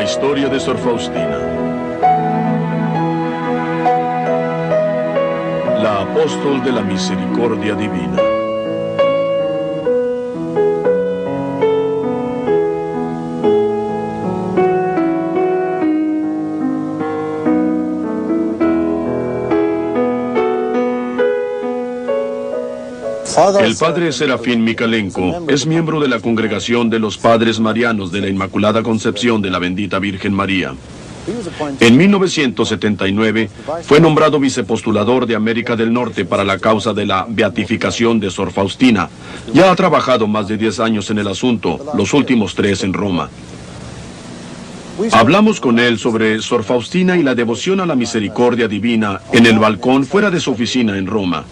La historia de Sor Faustina. La apóstol de la misericordia divina. El padre Serafín Mikalenko es miembro de la congregación de los Padres Marianos de la Inmaculada Concepción de la Bendita Virgen María. En 1979 fue nombrado vicepostulador de América del Norte para la causa de la beatificación de Sor Faustina. Ya ha trabajado más de 10 años en el asunto, los últimos 3 en Roma. Hablamos con él sobre Sor Faustina y la devoción a la misericordia divina en el balcón fuera de su oficina en Roma.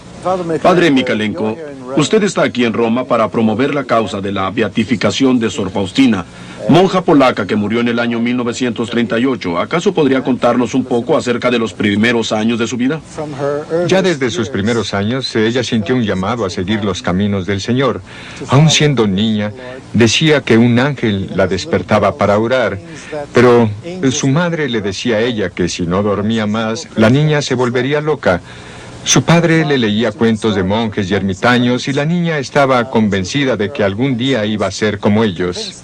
Padre Mikalenko, usted está aquí en Roma para promover la causa de la beatificación de Sor Faustina, monja polaca que murió en el año 1938. ¿Acaso podría contarnos un poco acerca de los primeros años de su vida? Ya desde sus primeros años, ella sintió un llamado a seguir los caminos del Señor. Aún siendo niña, decía que un ángel la despertaba para orar, pero su madre le decía a ella que si no dormía más, la niña se volvería loca. Su padre le leía cuentos de monjes y ermitaños y la niña estaba convencida de que algún día iba a ser como ellos.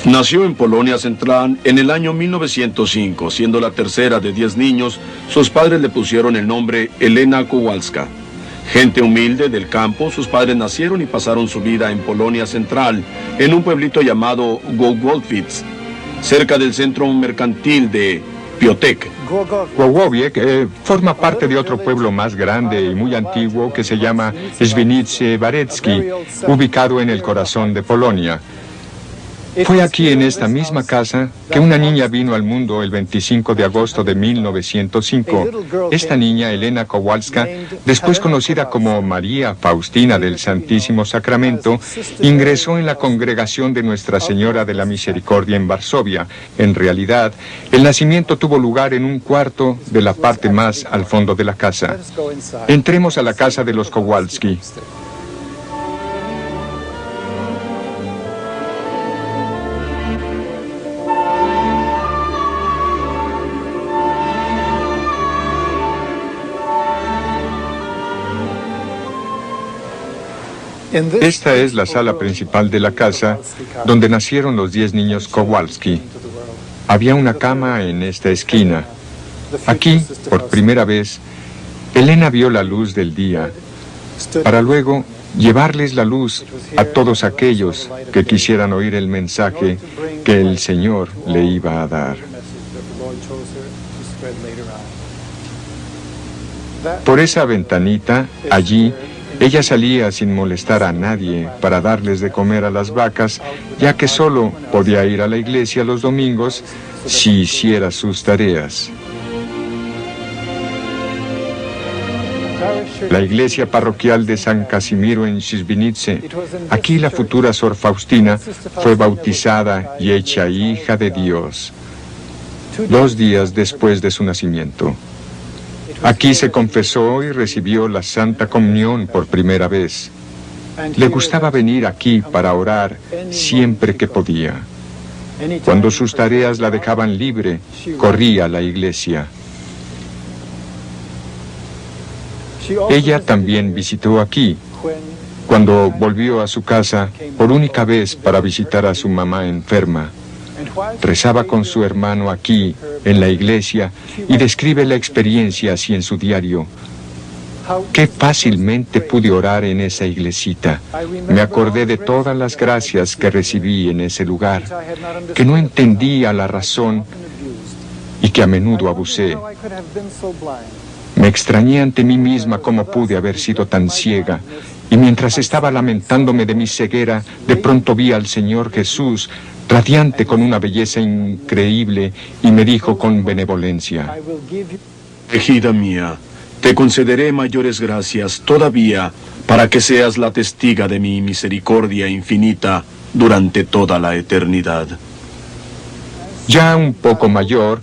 Nació en Polonia Central en el año 1905, siendo la tercera de 10 niños. Sus padres le pusieron el nombre Elena Kowalska. Gente humilde del campo, sus padres nacieron y pasaron su vida en Polonia Central, en un pueblito llamado Głogowiec, cerca del centro mercantil de Piotek. Głogowiec forma parte de otro pueblo más grande y muy antiguo que se llama Świnice Warecki, ubicado en el corazón de Polonia. Fue aquí en esta misma casa que una niña vino al mundo el 25 de agosto de 1905. Esta niña, Elena Kowalska, después conocida como María Faustina del Santísimo Sacramento, ingresó en la congregación de Nuestra Señora de la Misericordia en Varsovia. En realidad, el nacimiento tuvo lugar en un cuarto de la parte más al fondo de la casa. Entremos a la casa de los Kowalski. Esta es la sala principal de la casa, donde nacieron los 10 niños Kowalski. Había una cama en esta esquina. Aquí, por primera vez, Elena vio la luz del día, para luego llevarles la luz a todos aquellos que quisieran oír el mensaje que el Señor le iba a dar. Por esa ventanita, allí, ella salía sin molestar a nadie para darles de comer a las vacas, ya que solo podía ir a la iglesia los domingos si hiciera sus tareas. La iglesia parroquial de San Casimiro en Świnice. Aquí la futura Sor Faustina fue bautizada y hecha hija de Dios 2 días después de su nacimiento. Aquí se confesó y recibió la Santa Comunión por primera vez. Le gustaba venir aquí para orar siempre que podía. Cuando sus tareas la dejaban libre, corría a la iglesia. Ella también visitó aquí, cuando volvió a su casa por única vez para visitar a su mamá enferma. Rezaba con su hermano aquí, en la iglesia, y describe la experiencia así en su diario. Qué fácilmente pude orar en esa iglesita. Me acordé de todas las gracias que recibí en ese lugar, que no entendía la razón y que a menudo abusé. Me extrañé ante mí misma cómo pude haber sido tan ciega, y mientras estaba lamentándome de mi ceguera, de pronto vi al Señor Jesús, radiante con una belleza increíble, y me dijo con benevolencia: Ejida mía, te concederé mayores gracias todavía para que seas la testiga de mi misericordia infinita durante toda la eternidad. Ya un poco mayor,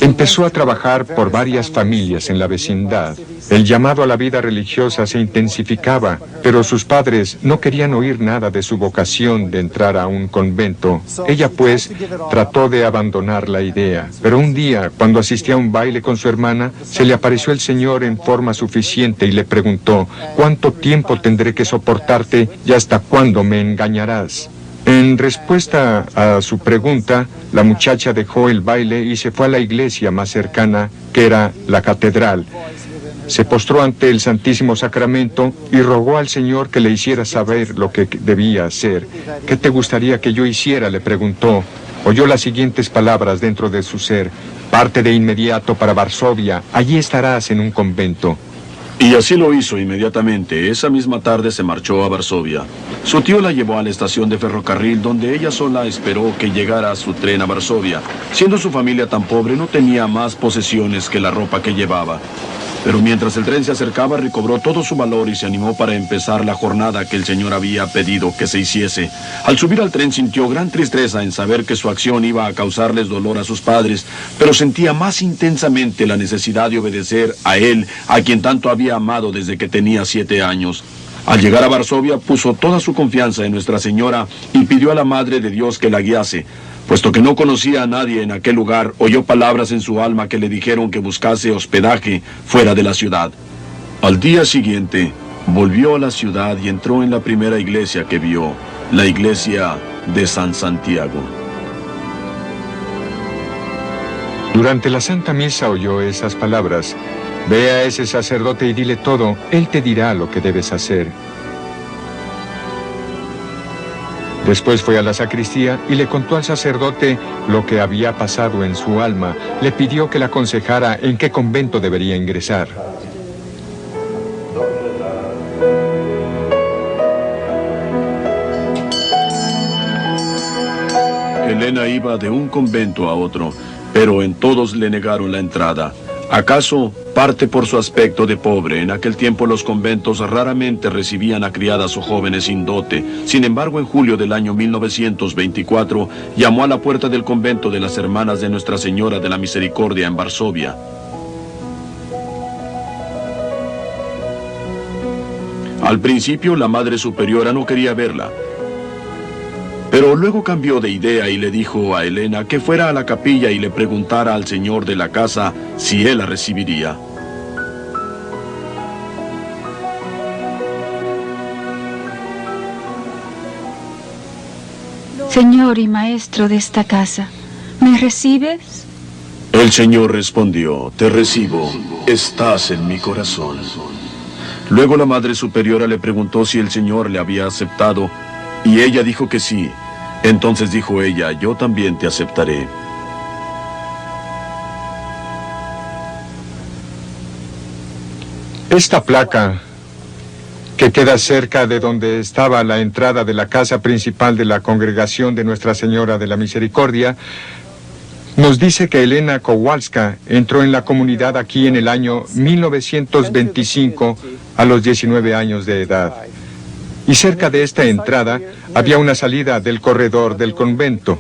Empezó a trabajar por varias familias en la vecindad. El llamado a la vida religiosa se intensificaba, pero sus padres no querían oír nada de su vocación de entrar a un convento. Ella, pues, trató de abandonar la idea. Pero un día, cuando asistía a un baile con su hermana, se le apareció el Señor en forma suficiente y le preguntó: ¿cuánto tiempo tendré que soportarte y hasta cuándo me engañarás? En respuesta a su pregunta, la muchacha dejó el baile y se fue a la iglesia más cercana, que era la catedral. Se postró ante el Santísimo Sacramento y rogó al Señor que le hiciera saber lo que debía hacer. ¿Qué te gustaría que yo hiciera?, le preguntó. Oyó las siguientes palabras dentro de su ser: parte de inmediato para Varsovia, allí estarás en un convento. Y así lo hizo inmediatamente. Esa misma tarde se marchó a Varsovia. Su tío la llevó a la estación de ferrocarril, donde ella sola esperó que llegara su tren a Varsovia. Siendo su familia tan pobre, no tenía más posesiones que la ropa que llevaba. Pero mientras el tren se acercaba, recobró todo su valor y se animó para empezar la jornada que el Señor había pedido que se hiciese. Al subir al tren sintió gran tristeza en saber que su acción iba a causarles dolor a sus padres, pero sentía más intensamente la necesidad de obedecer a él, a quien tanto había amado desde que tenía 7 años. Al llegar a Varsovia, puso toda su confianza en Nuestra Señora y pidió a la Madre de Dios que la guiase. Puesto que no conocía a nadie en aquel lugar, oyó palabras en su alma que le dijeron que buscase hospedaje fuera de la ciudad. Al día siguiente, volvió a la ciudad y entró en la primera iglesia que vio, la iglesia de San Santiago. Durante la Santa Misa oyó esas palabras: ve a ese sacerdote y dile todo, él te dirá lo que debes hacer. Después fue a la sacristía y le contó al sacerdote lo que había pasado en su alma. Le pidió que le aconsejara en qué convento debería ingresar. Elena iba de un convento a otro, pero en todos le negaron la entrada. ¿Acaso parte por su aspecto de pobre? En aquel tiempo los conventos raramente recibían a criadas o jóvenes sin dote. Sin embargo, en julio del año 1924, llamó a la puerta del convento de las Hermanas de Nuestra Señora de la Misericordia en Varsovia. Al principio, la Madre Superiora no quería verla. Pero luego cambió de idea y le dijo a Elena que fuera a la capilla y le preguntara al señor de la casa si él la recibiría. Señor y maestro de esta casa, ¿me recibes? El Señor respondió: te recibo, estás en mi corazón. Luego la Madre Superiora le preguntó si el Señor le había aceptado, y ella dijo que sí. Entonces dijo ella: yo también te aceptaré. Esta placa, que queda cerca de donde estaba la entrada de la casa principal de la congregación de Nuestra Señora de la Misericordia, nos dice que Elena Kowalska entró en la comunidad aquí en el año 1925 a los 19 años de edad. Y cerca de esta entrada había una salida del corredor del convento.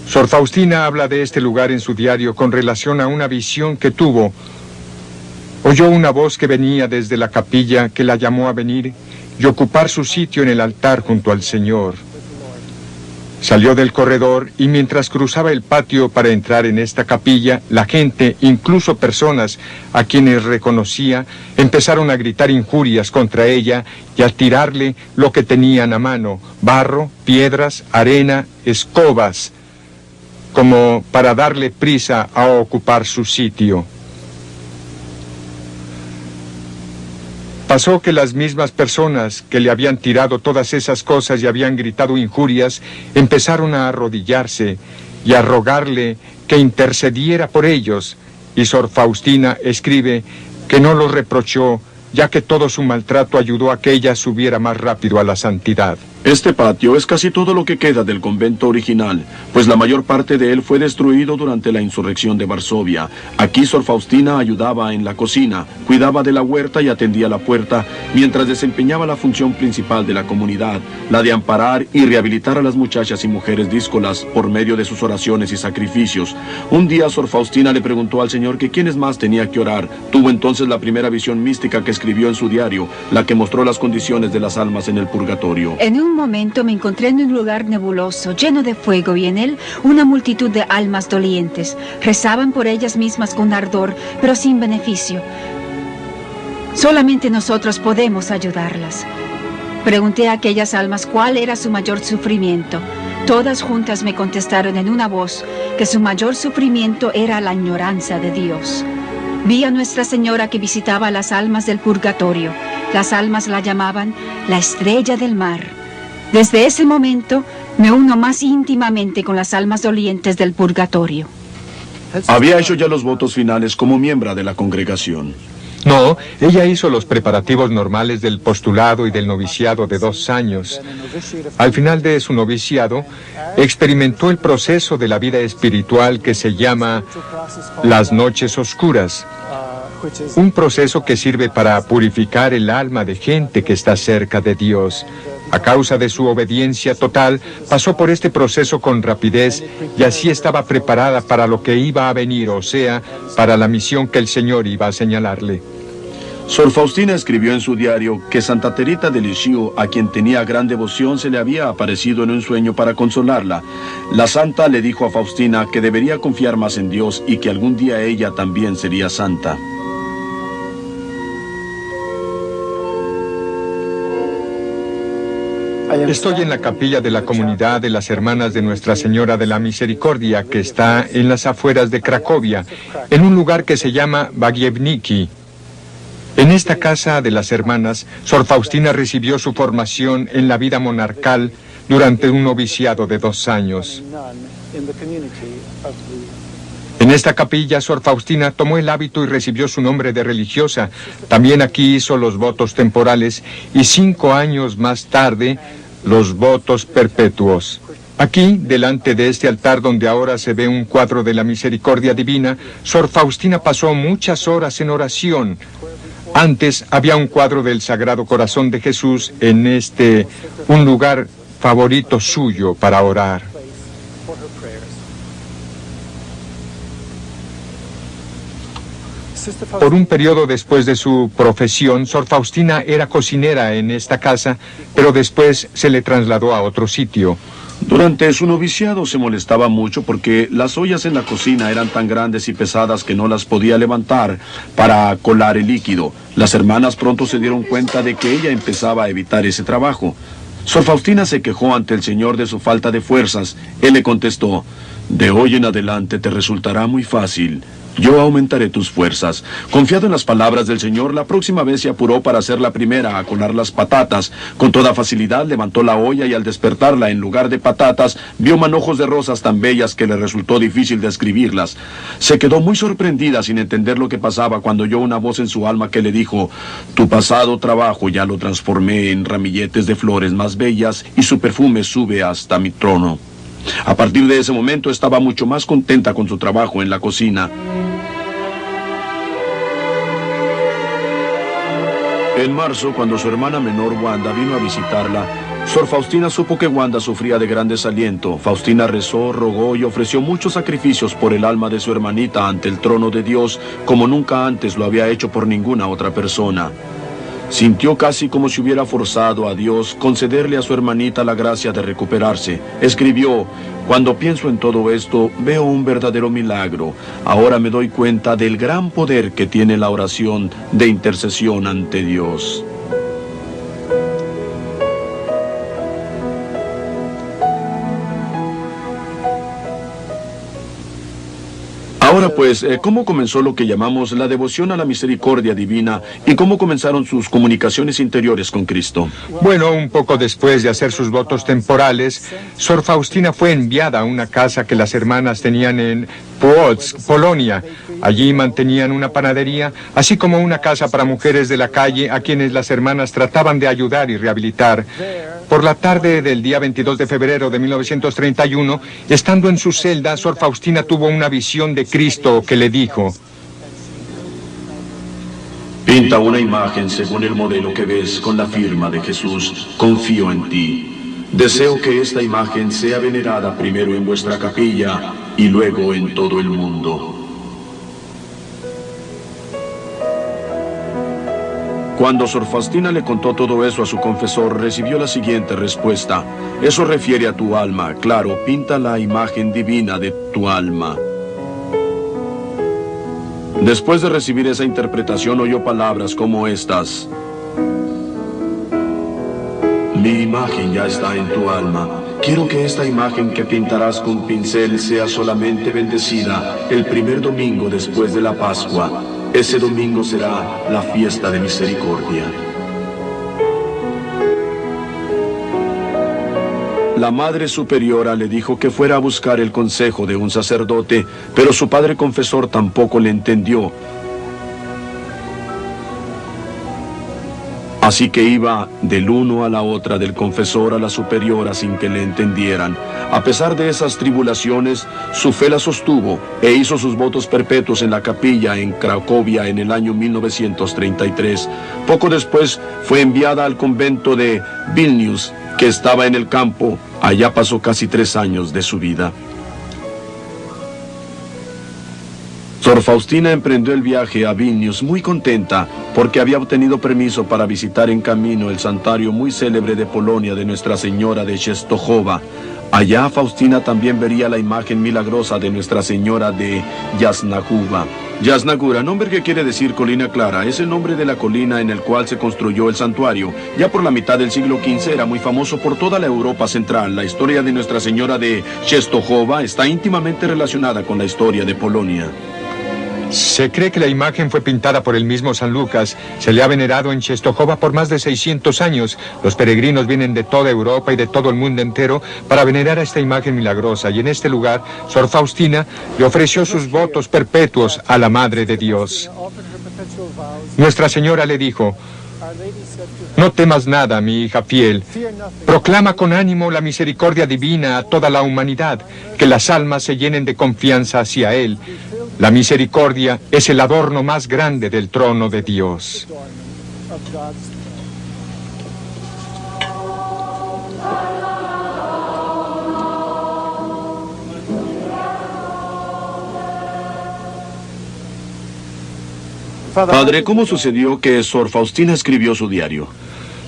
Sor Faustina habla de este lugar en su diario con relación a una visión que tuvo. Oyó una voz que venía desde la capilla que la llamó a venir y ocupar su sitio en el altar junto al Señor. Salió del corredor y mientras cruzaba el patio para entrar en esta capilla, la gente, incluso personas a quienes reconocía, empezaron a gritar injurias contra ella y a tirarle lo que tenían a mano: barro, piedras, arena, escobas, como para darle prisa a ocupar su sitio. Pasó que las mismas personas que le habían tirado todas esas cosas y habían gritado injurias, empezaron a arrodillarse y a rogarle que intercediera por ellos, y Sor Faustina escribe que no los reprochó, ya que todo su maltrato ayudó a que ella subiera más rápido a la santidad. Este patio es casi todo lo que queda del convento original, pues la mayor parte de él fue destruido durante la insurrección de Varsovia. Aquí Sor Faustina ayudaba en la cocina, cuidaba de la huerta y atendía la puerta, mientras desempeñaba la función principal de la comunidad, la de amparar y rehabilitar a las muchachas y mujeres díscolas por medio de sus oraciones y sacrificios. Un día Sor Faustina le preguntó al Señor que quiénes más tenía que orar. Tuvo entonces la primera visión mística que escribió en su diario, la que mostró las condiciones de las almas en el purgatorio. En un momento me encontré en un lugar nebuloso, lleno de fuego, y en él una multitud de almas dolientes. Rezaban por ellas mismas con ardor, pero sin beneficio. Solamente nosotros podemos ayudarlas. Pregunté a aquellas almas cuál era su mayor sufrimiento. Todas juntas me contestaron en una voz que su mayor sufrimiento era la ignorancia de Dios. Vi a Nuestra Señora que visitaba a las almas del purgatorio. Las almas la llamaban la estrella del mar. Desde ese momento me uno más íntimamente con las almas dolientes del purgatorio. Había hecho ya los votos finales como miembro de la congregación. No, ella hizo los preparativos normales del postulado y del noviciado de 2 años. Al final de su noviciado, experimentó el proceso de la vida espiritual que se llama las noches oscuras. Un proceso que sirve para purificar el alma de gente que está cerca de Dios. A causa de su obediencia total, pasó por este proceso con rapidez y así estaba preparada para lo que iba a venir, o sea, para la misión que el Señor iba a señalarle. Sor Faustina escribió en su diario que Santa Teresa de Lisieux, a quien tenía gran devoción, se le había aparecido en un sueño para consolarla. La santa le dijo a Faustina que debería confiar más en Dios y que algún día ella también sería santa. Estoy en la capilla de la comunidad de las Hermanas de Nuestra Señora de la Misericordia, que está en las afueras de Cracovia, en un lugar que se llama Bagievniki. En esta casa de las hermanas, Sor Faustina recibió su formación en la vida monarcal durante un noviciado de 2 años. En esta capilla, Sor Faustina tomó el hábito y recibió su nombre de religiosa. También aquí hizo los votos temporales y 5 años más tarde, los votos perpetuos. Aquí, delante de este altar donde ahora se ve un cuadro de la Misericordia Divina, Sor Faustina pasó muchas horas en oración. Antes había un cuadro del Sagrado Corazón de Jesús en un lugar favorito suyo para orar. Por un periodo después de su profesión, Sor Faustina era cocinera en esta casa, pero después se le trasladó a otro sitio. Durante su noviciado se molestaba mucho porque las ollas en la cocina eran tan grandes y pesadas que no las podía levantar para colar el líquido. Las hermanas pronto se dieron cuenta de que ella empezaba a evitar ese trabajo. Sor Faustina se quejó ante el Señor de su falta de fuerzas. Él le contestó: de hoy en adelante te resultará muy fácil. Yo aumentaré tus fuerzas. Confiado en las palabras del Señor, la próxima vez se apuró para ser la primera a colar las patatas. Con toda facilidad levantó la olla y al despertarla, en lugar de patatas, vio manojos de rosas tan bellas que le resultó difícil describirlas. Se quedó muy sorprendida sin entender lo que pasaba cuando oyó una voz en su alma que le dijo: tu pasado trabajo ya lo transformé en ramilletes de flores más bellas y su perfume sube hasta mi trono. A partir de ese momento estaba mucho más contenta con su trabajo en la cocina. En marzo, cuando su hermana menor Wanda vino a visitarla, Sor Faustina supo que Wanda sufría de gran desaliento. Faustina rezó, rogó y ofreció muchos sacrificios por el alma de su hermanita ante el trono de Dios, como nunca antes lo había hecho por ninguna otra persona. Sintió casi como si hubiera forzado a Dios concederle a su hermanita la gracia de recuperarse. Escribió: cuando pienso en todo esto, veo un verdadero milagro. Ahora me doy cuenta del gran poder que tiene la oración de intercesión ante Dios. Ahora pues, ¿cómo comenzó lo que llamamos la devoción a la misericordia divina y cómo comenzaron sus comunicaciones interiores con Cristo? Bueno, un poco después de hacer sus votos temporales, Sor Faustina fue enviada a una casa que las hermanas tenían en Płock, Polonia. Allí mantenían una panadería, así como una casa para mujeres de la calle a quienes las hermanas trataban de ayudar y rehabilitar. por la tarde del día 22 de febrero de 1931, estando en su celda, Sor Faustina tuvo una visión de Cristo que le dijo: pinta una imagen según el modelo que ves con la firma de Jesús. Confío en ti. Deseo que esta imagen sea venerada primero en vuestra capilla y luego en todo el mundo. Cuando Sor Faustina le contó todo eso a su confesor, recibió la siguiente respuesta: eso refiere a tu alma, claro, pinta la imagen divina de tu alma. Después de recibir esa interpretación, oyó palabras como estas: mi imagen ya está en tu alma. Quiero que esta imagen que pintarás con pincel sea solamente bendecida el primer domingo después de la Pascua. Ese domingo será la fiesta de misericordia. La Madre Superiora le dijo que fuera a buscar el consejo de un sacerdote, pero su padre confesor tampoco le entendió. Así que iba del uno a la otra, del confesor a la superiora, sin que le entendieran. A pesar de esas tribulaciones, su fe la sostuvo e hizo sus votos perpetuos en la capilla en Cracovia en el año 1933. Poco después fue enviada al convento de Vilnius, que estaba en el campo. Allá pasó casi 3 años de su vida. Sor Faustina emprendió el viaje a Vilnius muy contenta porque había obtenido permiso para visitar en camino el santuario muy célebre de Polonia de Nuestra Señora de Częstochowa. Allá Faustina también vería la imagen milagrosa de Nuestra Señora de Jasnagóra. Jasnagóra, nombre que quiere decir colina clara, es el nombre de la colina en el cual se construyó el santuario. Ya por la mitad del siglo XV era muy famoso por toda la Europa central. La historia de Nuestra Señora de Częstochowa está íntimamente relacionada con la historia de Polonia. Se cree que la imagen fue pintada por el mismo San Lucas. Se le ha venerado en Częstochowa por más de 600 años. Los peregrinos vienen de toda Europa y de todo el mundo entero para venerar a esta imagen milagrosa. Y en este lugar, Sor Faustina le ofreció sus votos perpetuos a la Madre de Dios. Nuestra Señora le dijo: no temas nada, mi hija fiel. Proclama con ánimo la misericordia divina a toda la humanidad, que las almas se llenen de confianza hacia Él. La misericordia es el adorno más grande del trono de Dios. Padre, ¿cómo sucedió que Sor Faustina escribió su diario?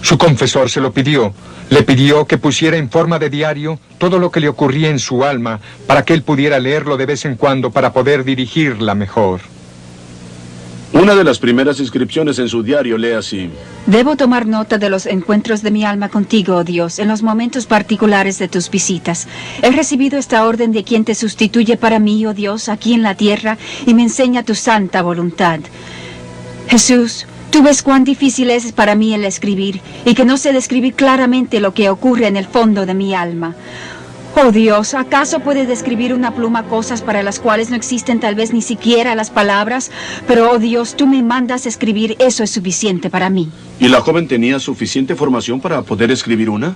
Su confesor se lo pidió. Le pidió que pusiera en forma de diario todo lo que le ocurría en su alma para que él pudiera leerlo de vez en cuando para poder dirigirla mejor. Una de las primeras inscripciones en su diario lee así: debo tomar nota de los encuentros de mi alma contigo, oh Dios, en los momentos particulares de tus visitas. He recibido esta orden de quien te sustituye para mí, oh Dios, aquí en la tierra, y me enseña tu santa voluntad. Jesús, tú ves cuán difícil es para mí el escribir, y que no sé describir claramente lo que ocurre en el fondo de mi alma. Oh Dios, ¿acaso puede describir una pluma cosas para las cuales no existen tal vez ni siquiera las palabras? Pero, oh Dios, tú me mandas escribir, eso es suficiente para mí. ¿Y la joven tenía suficiente formación para poder escribir una?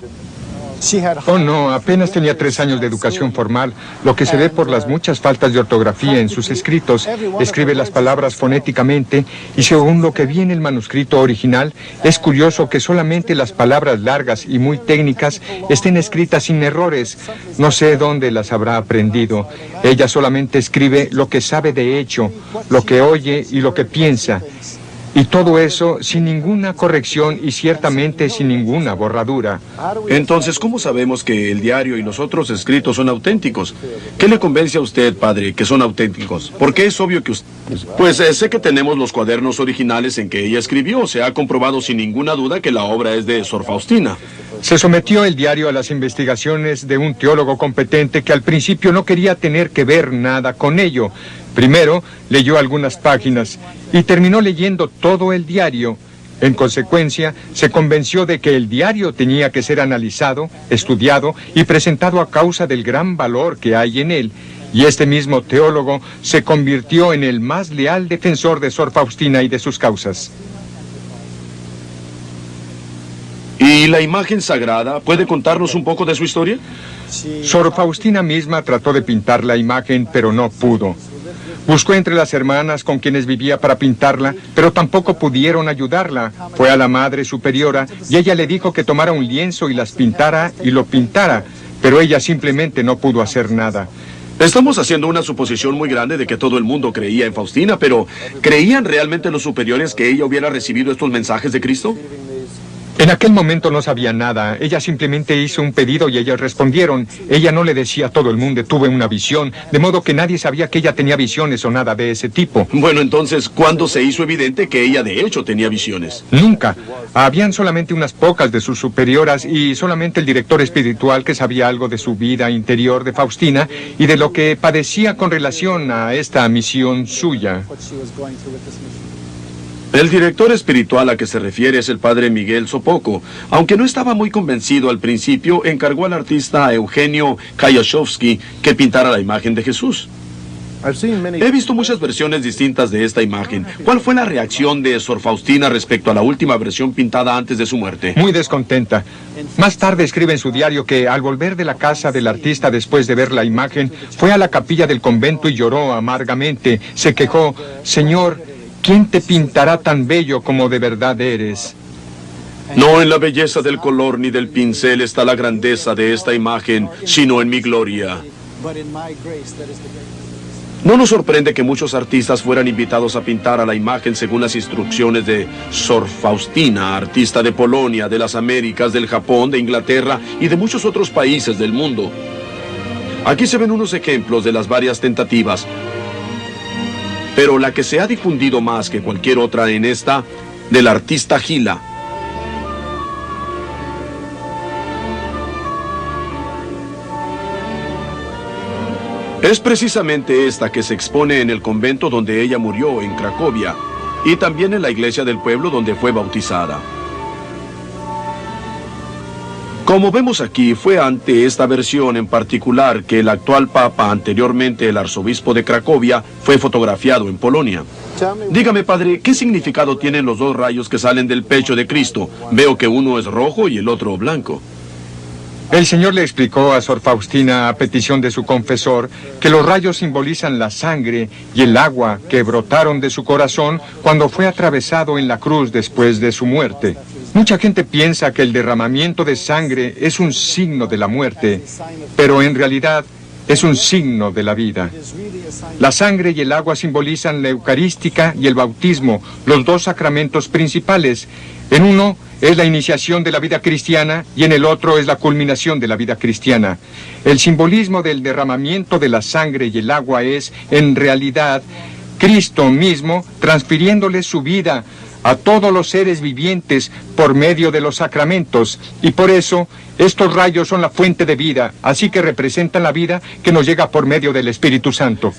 Oh no, apenas tenía 3 años de educación formal, lo que se ve por las muchas faltas de ortografía en sus escritos. Escribe las palabras fonéticamente y según lo que vi en el manuscrito original, es curioso que solamente las palabras largas y muy técnicas estén escritas sin errores. No sé dónde las habrá aprendido. Ella solamente escribe lo que sabe de hecho, lo que oye y lo que piensa. Y todo eso sin ninguna corrección y ciertamente sin ninguna borradura. Entonces, ¿cómo sabemos que el diario y los otros escritos son auténticos? ¿Qué le convence a usted, padre, que son auténticos? Porque es obvio que usted... Pues sé que tenemos los cuadernos originales en que ella escribió. Se ha comprobado sin ninguna duda que la obra es de Sor Faustina. Se sometió el diario a las investigaciones de un teólogo competente que al principio no quería tener que ver nada con ello. Primero leyó algunas páginas y terminó leyendo todo el diario. En consecuencia, se convenció de que el diario tenía que ser analizado, estudiado y presentado a causa del gran valor que hay en él. Y este mismo teólogo se convirtió en el más leal defensor de Sor Faustina y de sus causas. ¿Y ¿Y la imagen sagrada? ¿Puede contarnos un poco de su historia? Sor Faustina misma trató de pintar la imagen, pero no pudo. Buscó entre las hermanas con quienes vivía para pintarla, pero tampoco pudieron ayudarla. Fue a la Madre Superiora y ella le dijo que tomara un lienzo y las pintara y lo pintara, pero ella simplemente no pudo hacer nada. Estamos haciendo una suposición muy grande de que todo el mundo creía en Faustina, pero ¿creían realmente los superiores que ella hubiera recibido estos mensajes de Cristo? En aquel momento no sabía nada. Ella simplemente hizo un pedido y ellos respondieron. Ella no le decía a todo el mundo, tuve una visión, de modo que nadie sabía que ella tenía visiones o nada de ese tipo. Bueno, entonces, ¿cuándo se hizo evidente que ella de hecho tenía visiones? Nunca. Habían solamente unas pocas de sus superioras y solamente el director espiritual que sabía algo de su vida interior de Faustina y de lo que padecía con relación a esta misión suya. El director espiritual a que se refiere es el padre Miguel Sopoco. Aunque no estaba muy convencido al principio, encargó al artista Eugenio Kayashowski que pintara la imagen de Jesús. He visto muchas versiones distintas de esta imagen. ¿Cuál fue la reacción de Sor Faustina respecto a la última versión pintada antes de su muerte? Muy descontenta. Más tarde escribe en su diario que al volver de la casa del artista después de ver la imagen, fue a la capilla del convento y lloró amargamente. Se quejó, Señor, ¿quién te pintará tan bello como de verdad eres? No en la belleza del color ni del pincel está la grandeza de esta imagen, sino en mi gloria. No nos sorprende que muchos artistas fueran invitados a pintar a la imagen según las instrucciones de Sor Faustina, artista de Polonia, de las Américas, del Japón, de Inglaterra y de muchos otros países del mundo. Aquí se ven unos ejemplos de las varias tentativas. Pero la que se ha difundido más que cualquier otra en esta, del artista Gila. Es precisamente esta que se expone en el convento donde ella murió, en Cracovia, y también en la iglesia del pueblo donde fue bautizada. Como vemos aquí, fue ante esta versión en particular que el actual papa, anteriormente el arzobispo de Cracovia, fue fotografiado en Polonia. Dígame, padre, ¿qué significado tienen los dos rayos que salen del pecho de Cristo? Veo que uno es rojo y el otro blanco. El Señor le explicó a Sor Faustina, a petición de su confesor, que los rayos simbolizan la sangre y el agua que brotaron de su corazón cuando fue atravesado en la cruz después de su muerte. Mucha gente piensa que el derramamiento de sangre es un signo de la muerte, pero en realidad es un signo de la vida. La sangre y el agua simbolizan la Eucarística y el bautismo, los dos sacramentos principales. En uno es la iniciación de la vida cristiana y en el otro es la culminación de la vida cristiana. El simbolismo del derramamiento de la sangre y el agua es, en realidad, Cristo mismo transfiriéndole su vida a todos los seres vivientes por medio de los sacramentos, y por eso estos rayos son la fuente de vida, así que representan la vida que nos llega por medio del Espíritu Santo.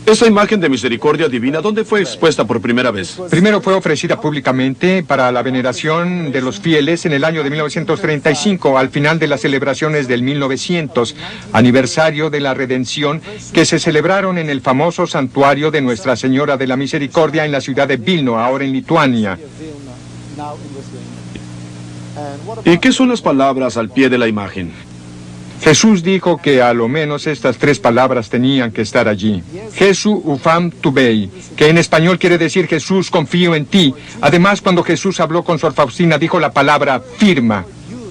Esta imagen de misericordia divina, ¿dónde fue expuesta por primera vez? Primero fue ofrecida públicamente para la veneración de los fieles en el año de 1935, al final de las celebraciones del 1900, aniversario de la redención, que se celebraron en el famoso santuario de Nuestra Señora de la Misericordia en la ciudad de Vilno, ahora en Lituania. ¿Y qué son las palabras al pie de la imagen? Jesús dijo que a lo menos estas tres palabras tenían que estar allí. Jesús ufam tubei, que en español quiere decir Jesús, confío en ti. Además, cuando Jesús habló con Sor Faustina, dijo la palabra firma.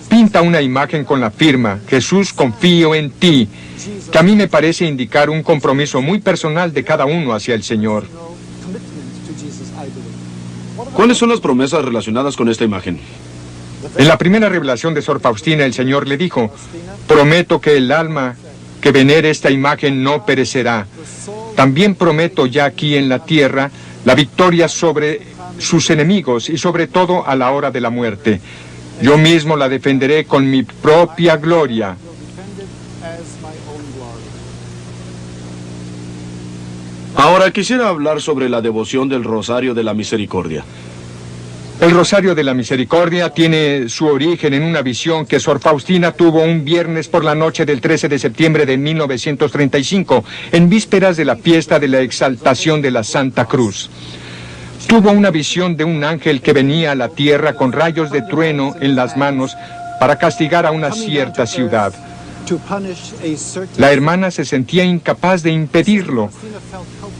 Pinta una imagen con la firma, Jesús, confío en ti, que a mí me parece indicar un compromiso muy personal de cada uno hacia el Señor. ¿Cuáles son las promesas relacionadas con esta imagen? En la primera revelación de Sor Faustina, el Señor le dijo, prometo que el alma que venere esta imagen no perecerá. También prometo ya aquí en la tierra la victoria sobre sus enemigos y sobre todo a la hora de la muerte. Yo mismo la defenderé con mi propia gloria. Ahora quisiera hablar sobre la devoción del Rosario de la Misericordia. El Rosario de la Misericordia tiene su origen en una visión que Sor Faustina tuvo un viernes por la noche del 13 de septiembre de 1935, en vísperas de la fiesta de la exaltación de la Santa Cruz. tuvo una visión de un ángel que venía a la tierra con rayos de trueno en las manos para castigar a una cierta ciudad. La hermana se sentía incapaz de impedirlo.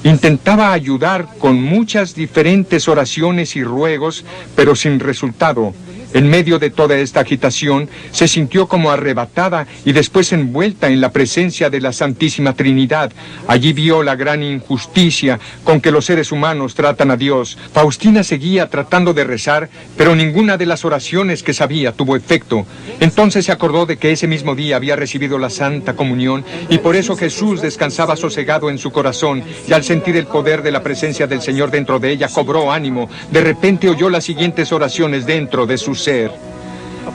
Intentaba ayudar con muchas diferentes oraciones y ruegos, pero sin resultado. En medio de toda esta agitación, se sintió como arrebatada y después envuelta en la presencia de la Santísima Trinidad. Allí vio la gran injusticia con que los seres humanos tratan a Dios. Faustina seguía tratando de rezar, pero ninguna de las oraciones que sabía tuvo efecto. Entonces se acordó de que ese mismo día había recibido la Santa Comunión y por eso Jesús descansaba sosegado en su corazón, y al sentir el poder de la presencia del Señor dentro de ella, cobró ánimo. De repente oyó las siguientes oraciones dentro de su ser.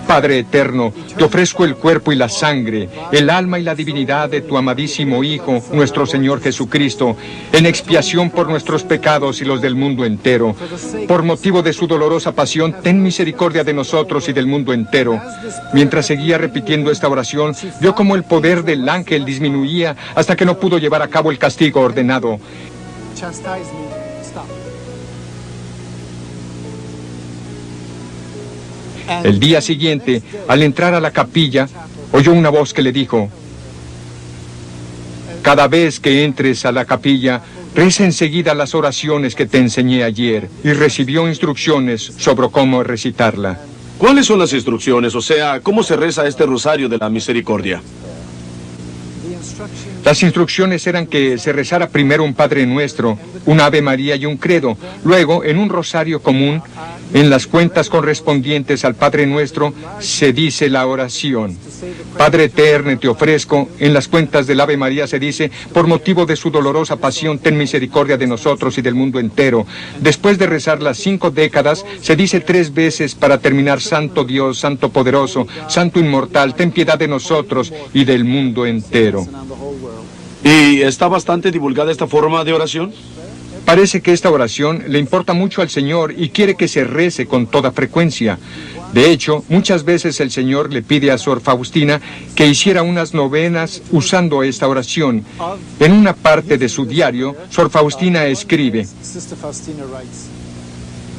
Padre eterno, te ofrezco el cuerpo y la sangre, el alma y la divinidad de tu amadísimo Hijo, nuestro Señor Jesucristo, en expiación por nuestros pecados y los del mundo entero. Por motivo de su dolorosa pasión, ten misericordia de nosotros y del mundo entero. Mientras seguía repitiendo esta oración, vio como el poder del ángel disminuía hasta que no pudo llevar a cabo el castigo ordenado. El día siguiente, al entrar a la capilla, oyó una voz que le dijo: cada vez que entres a la capilla, reza enseguida las oraciones que te enseñé ayer, y recibió instrucciones sobre cómo recitarla. ¿Cuáles son las instrucciones? O sea, ¿cómo se reza este rosario de la misericordia? Las instrucciones eran que se rezara primero un Padre Nuestro, un Ave María y un Credo. Luego, en un rosario común, en las cuentas correspondientes al Padre Nuestro, se dice la oración: Padre eterno, te ofrezco. En las cuentas del Ave María se dice: por motivo de su dolorosa pasión, ten misericordia de nosotros y del mundo entero. Después de rezar las 5 décadas, se dice 3 veces para terminar: Santo Dios, Santo Poderoso, Santo Inmortal, ten piedad de nosotros y del mundo entero. ¿Y está bastante divulgada esta forma de oración? Parece que esta oración le importa mucho al Señor y quiere que se rece con toda frecuencia. De hecho, muchas veces el Señor le pide a Sor Faustina que hiciera unas novenas usando esta oración. En una parte de su diario, Sor Faustina escribe: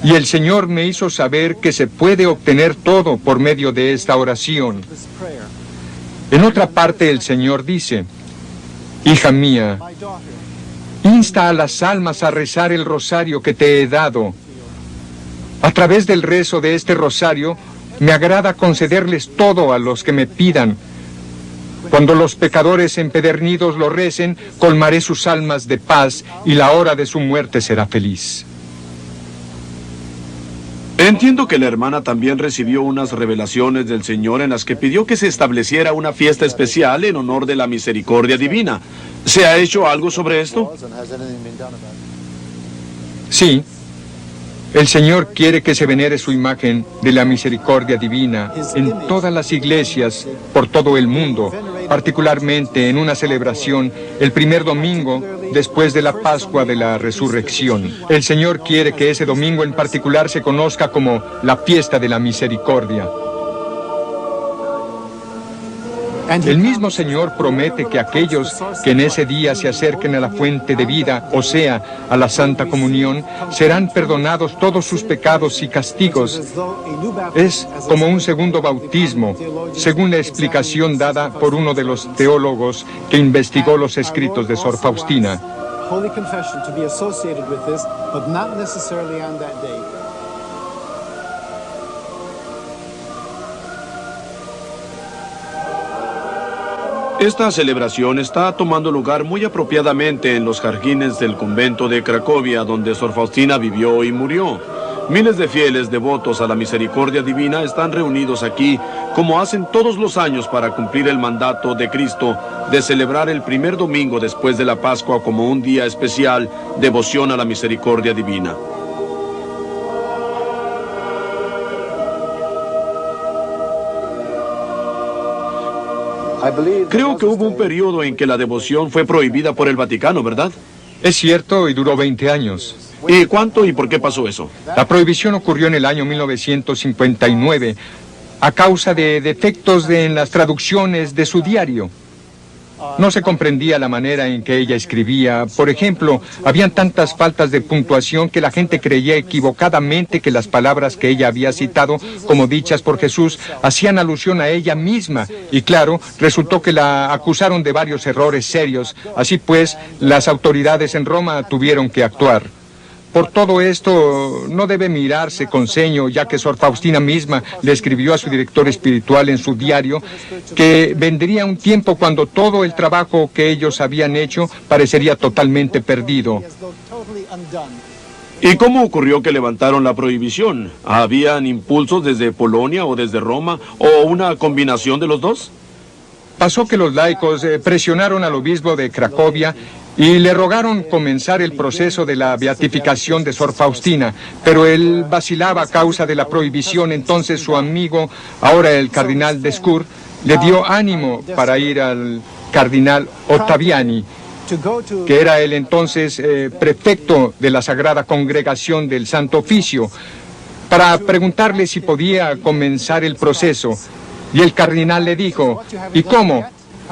y el Señor me hizo saber que se puede obtener todo por medio de esta oración. En otra parte el Señor dice: hija mía, insta a las almas a rezar el rosario que te he dado. A través del rezo de este rosario, me agrada concederles todo a los que me pidan. Cuando los pecadores empedernidos lo recen, colmaré sus almas de paz y la hora de su muerte será feliz. Entiendo que la hermana también recibió unas revelaciones del Señor en las que pidió que se estableciera una fiesta especial en honor de la misericordia divina. ¿Se ha hecho algo sobre esto? Sí. El Señor quiere que se venere su imagen de la misericordia divina en todas las iglesias por todo el mundo, particularmente en una celebración el primer domingo después de la Pascua de la Resurrección. El Señor quiere que ese domingo en particular se conozca como la fiesta de la misericordia. El mismo Señor promete que aquellos que en ese día se acerquen a la fuente de vida, o sea, a la Santa Comunión, serán perdonados todos sus pecados y castigos. Es como un segundo bautismo, según la explicación dada por uno de los teólogos que investigó los escritos de Sor Faustina. Esta celebración está tomando lugar muy apropiadamente en los jardines del convento de Cracovia, donde Sor Faustina vivió y murió. Miles de fieles devotos a la misericordia divina están reunidos aquí, como hacen todos los años para cumplir el mandato de Cristo de celebrar el primer domingo después de la Pascua como un día especial, devoción a la misericordia divina. Creo que hubo un periodo en que la devoción fue prohibida por el Vaticano, ¿verdad? Es cierto, y duró 20 años. ¿Y cuánto y por qué pasó eso? La prohibición ocurrió en el año 1959 a causa de defectos en las traducciones de su diario. No se comprendía la manera en que ella escribía. Por ejemplo, habían tantas faltas de puntuación que la gente creía equivocadamente que las palabras que ella había citado, como dichas por Jesús, hacían alusión a ella misma. Y claro, resultó que la acusaron de varios errores serios. Así pues, las autoridades en Roma tuvieron que actuar. Por todo esto, no debe mirarse con ceño, ya que Sor Faustina misma le escribió a su director espiritual en su diario que vendría un tiempo cuando todo el trabajo que ellos habían hecho parecería totalmente perdido. ¿Y cómo ocurrió que levantaron la prohibición? ¿Habían impulsos desde Polonia o desde Roma, o una combinación de los dos? Pasó que los laicos presionaron al obispo de Cracovia y le rogaron comenzar el proceso de la beatificación de Sor Faustina, pero él vacilaba a causa de la prohibición. Entonces su amigo, ahora el cardenal Descours, le dio ánimo para ir al cardenal Ottaviani, que era el entonces prefecto de la Sagrada Congregación del Santo Oficio, para preguntarle si podía comenzar el proceso. Y el cardenal le dijo: ¿y cómo?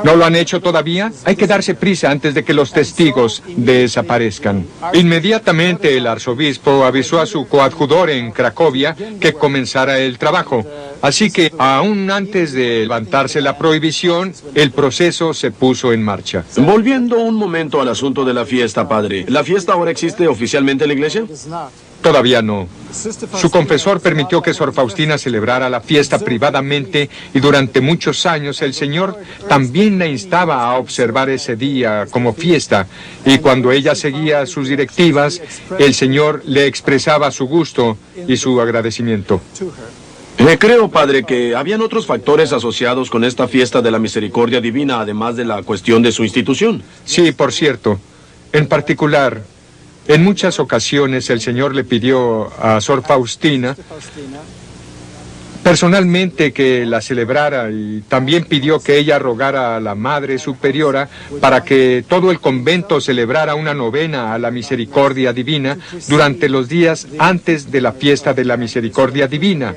¿No lo han hecho todavía? Hay que darse prisa antes de que los testigos desaparezcan. Inmediatamente el arzobispo avisó a su coadjutor en Cracovia que comenzara el trabajo. Así que, aún antes de levantarse la prohibición, el proceso se puso en marcha. Volviendo un momento al asunto de la fiesta, padre. ¿La fiesta ahora existe oficialmente en la iglesia? Todavía no. Su confesor permitió que Sor Faustina celebrara la fiesta privadamente y durante muchos años el Señor también la instaba a observar ese día como fiesta, y cuando ella seguía sus directivas, el Señor le expresaba su gusto y su agradecimiento. Creo, padre, que habían otros factores asociados con esta fiesta de la misericordia divina, además de la cuestión de su institución. Sí, por cierto. En particular, en muchas ocasiones el Señor le pidió a Sor Faustina personalmente que la celebrara, y también pidió que ella rogara a la Madre Superiora para que todo el convento celebrara una novena a la misericordia divina durante los días antes de la fiesta de la misericordia divina,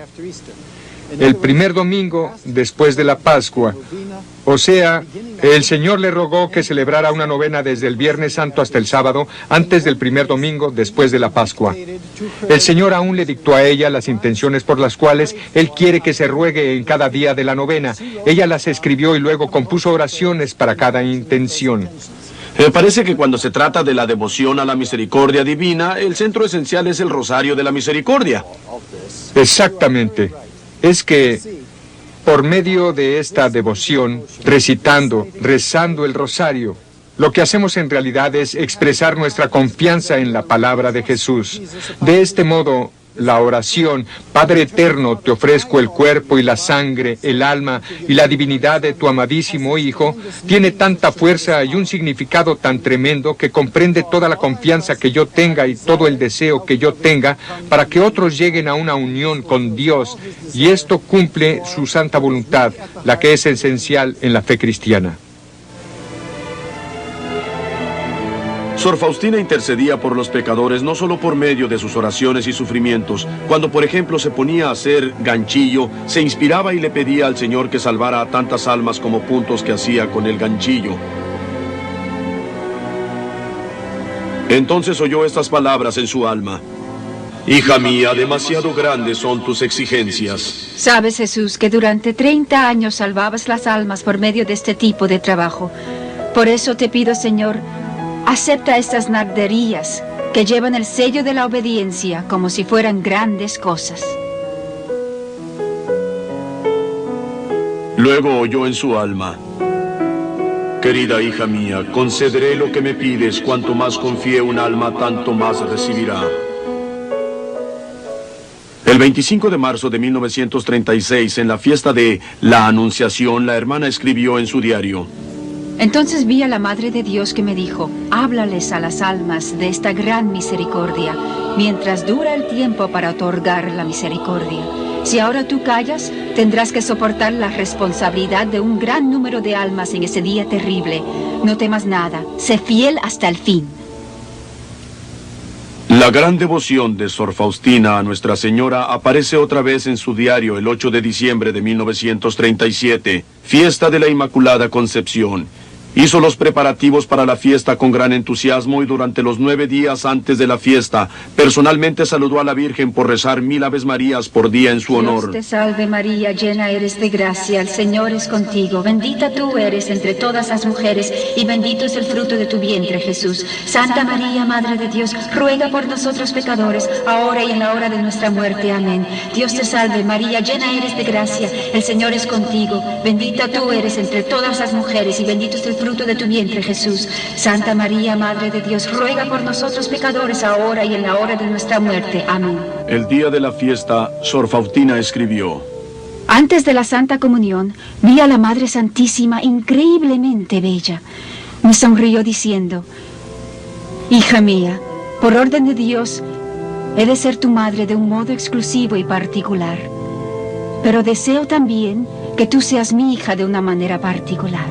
el primer domingo después de la Pascua. O sea, el Señor le rogó que celebrara una novena desde el Viernes Santo hasta el sábado, antes del primer domingo después de la Pascua. El Señor aún le dictó a ella las intenciones por las cuales Él quiere que se ruegue en cada día de la novena. Ella las escribió y luego compuso oraciones para cada intención. Me parece que cuando se trata de la devoción a la misericordia divina, el centro esencial es el Rosario de la Misericordia. Exactamente. Es que por medio de esta devoción, rezando el rosario, lo que hacemos en realidad es expresar nuestra confianza en la palabra de Jesús. De este modo, la oración: Padre eterno, te ofrezco el cuerpo y la sangre, el alma y la divinidad de tu amadísimo Hijo, tiene tanta fuerza y un significado tan tremendo que comprende toda la confianza que yo tenga y todo el deseo que yo tenga para que otros lleguen a una unión con Dios, y esto cumple su santa voluntad, la que es esencial en la fe cristiana. Sor Faustina intercedía por los pecadores no solo por medio de sus oraciones y sufrimientos. Cuando, por ejemplo, se ponía a hacer ganchillo, se inspiraba y le pedía al Señor que salvara a tantas almas como puntos que hacía con el ganchillo. Entonces oyó estas palabras en su alma: Hija mía, demasiado grandes son tus exigencias. Sabes, Jesús, que durante 30 años salvabas las almas por medio de este tipo de trabajo. Por eso te pido, Señor, acepta estas narderías que llevan el sello de la obediencia como si fueran grandes cosas. Luego oyó en su alma: Querida hija mía, concederé lo que me pides. Cuanto más confíe un alma, tanto más recibirá. El 25 de marzo de 1936, en la fiesta de la Anunciación, la hermana escribió en su diario: Entonces vi a la Madre de Dios que me dijo: háblales a las almas de esta gran misericordia, mientras dura el tiempo para otorgar la misericordia. Si ahora tú callas, tendrás que soportar la responsabilidad de un gran número de almas en ese día terrible. No temas nada, sé fiel hasta el fin. La gran devoción de Sor Faustina a Nuestra Señora aparece otra vez en su diario el 8 de diciembre de 1937, fiesta de la Inmaculada Concepción. Hizo los preparativos para la fiesta con gran entusiasmo y durante los 9 días antes de la fiesta, personalmente saludó a la Virgen por rezar 1000 Aves Marías por día en su honor. Dios te salve María, llena eres de gracia, el Señor es contigo. Bendita tú eres entre todas las mujeres y bendito es el fruto de tu vientre, Jesús. Santa María, Madre de Dios, ruega por nosotros pecadores, ahora y en la hora de nuestra muerte. Amén. Dios te salve María, llena eres de gracia, el Señor es contigo. Bendita tú eres entre todas las mujeres y bendito es el fruto de tu vientre, Jesús. Santa María, Madre de Dios, ruega por nosotros pecadores, ahora y en la hora de nuestra muerte. Amén. El día de la fiesta, Sor Faustina escribió: Antes de la Santa Comunión, vi a la Madre Santísima increíblemente bella. Me sonrió diciendo: Hija mía, por orden de Dios, he de ser tu madre de un modo exclusivo y particular. Pero deseo también que tú seas mi hija de una manera particular.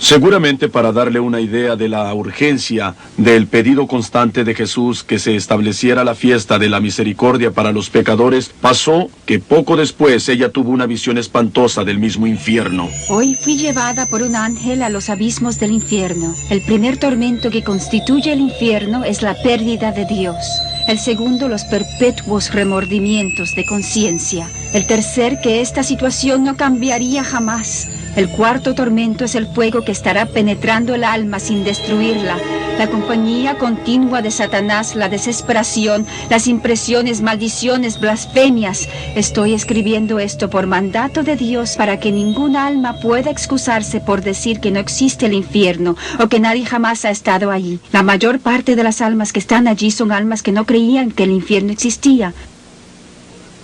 Seguramente para darle una idea de la urgencia del pedido constante de Jesús que se estableciera la fiesta de la misericordia para los pecadores, pasó que poco después ella tuvo una visión espantosa del mismo infierno. Hoy fui llevada por un ángel a los abismos del infierno. El primer tormento que constituye el infierno es la pérdida de Dios. El segundo, los perpetuos remordimientos de conciencia. El tercer, que esta situación no cambiaría jamás. El cuarto tormento es el fuego que estará penetrando el alma sin destruirla. La compañía continua de Satanás, la desesperación, las impresiones, maldiciones, blasfemias. Estoy escribiendo esto por mandato de Dios para que ningún alma pueda excusarse por decir que no existe el infierno o que nadie jamás ha estado allí. La mayor parte de las almas que están allí son almas que no creían que el infierno existía.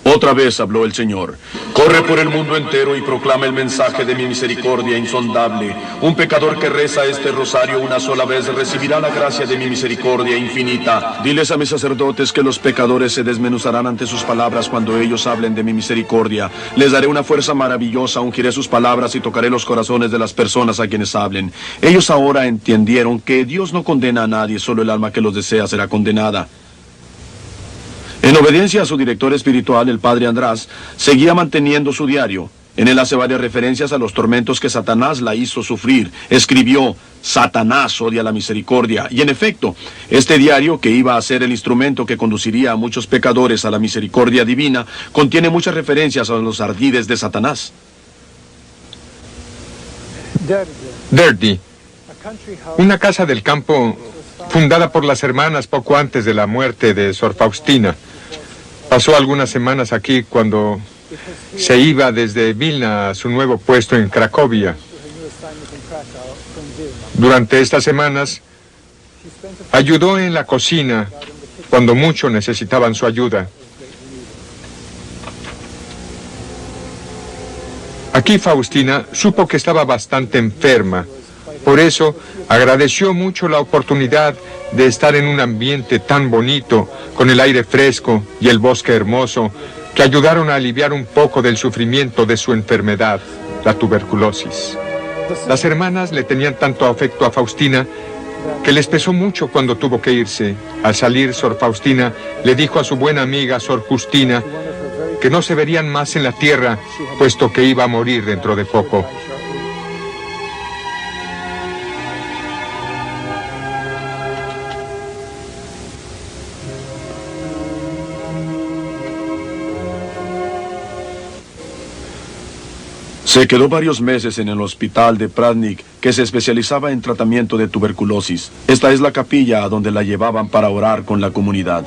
Otra vez habló el Señor: corre por el mundo entero y proclama el mensaje de mi misericordia insondable. Un pecador que reza este rosario una sola vez recibirá la gracia de mi misericordia infinita. Diles a mis sacerdotes que los pecadores se desmenuzarán ante sus palabras cuando ellos hablen de mi misericordia. Les daré una fuerza maravillosa, ungiré sus palabras y tocaré los corazones de las personas a quienes hablen. Ellos ahora entendieron que Dios no condena a nadie, solo el alma que los desea será condenada. En obediencia a su director espiritual, el padre András, seguía manteniendo su diario. En él hace varias referencias a los tormentos que Satanás la hizo sufrir. Escribió: Satanás odia la misericordia. Y en efecto, este diario, que iba a ser el instrumento que conduciría a muchos pecadores a la misericordia divina, contiene muchas referencias a los ardides de Satanás. Derdy, una casa del campo fundada por las hermanas poco antes de la muerte de Sor Faustina. Pasó algunas semanas aquí cuando se iba desde Vilna a su nuevo puesto en Cracovia. Durante estas semanas ayudó en la cocina cuando mucho necesitaban su ayuda. Aquí Faustina supo que estaba bastante enferma. Por eso agradeció mucho la oportunidad de estar en un ambiente tan bonito, con el aire fresco y el bosque hermoso, que ayudaron a aliviar un poco del sufrimiento de su enfermedad, la tuberculosis. Las hermanas le tenían tanto afecto a Faustina que les pesó mucho cuando tuvo que irse. Al salir, Sor Faustina le dijo a su buena amiga Sor Justina que no se verían más en la tierra, puesto que iba a morir dentro de poco. Se quedó varios meses en el hospital de Pradnik, que se especializaba en tratamiento de tuberculosis. Esta es la capilla a donde la llevaban para orar con la comunidad.